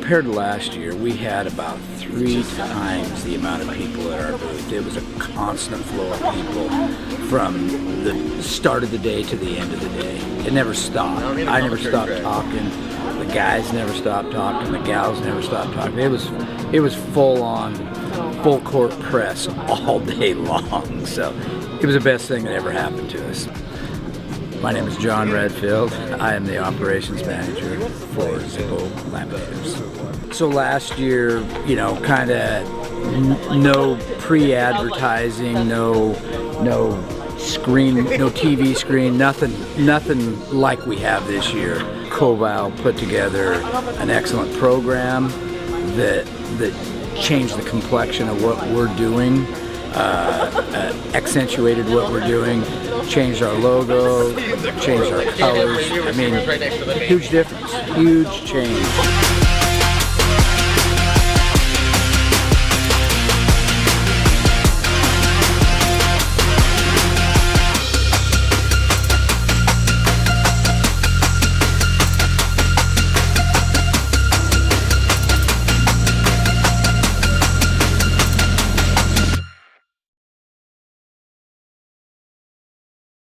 compared to last year, we had about 3 times the amount of people at our booth. It was a constant flow of people from the start of the day to the end of the day. It never stopped. I never stopped talking. The guys never stopped talking. The gals never stopped talking. It was full on, full court press all day long. So it was the best thing that ever happened to us. My name is John Redfield. I am the operations manager for Zip-O-Laminators. So last year, you know, kind of no pre-advertising, no screen, no TV screen, nothing like we have this year. Koval put together an excellent program that changed the complexion of what we're doing, accentuated what we're doing, changed our logo, changed our colors. I mean, huge difference, huge change.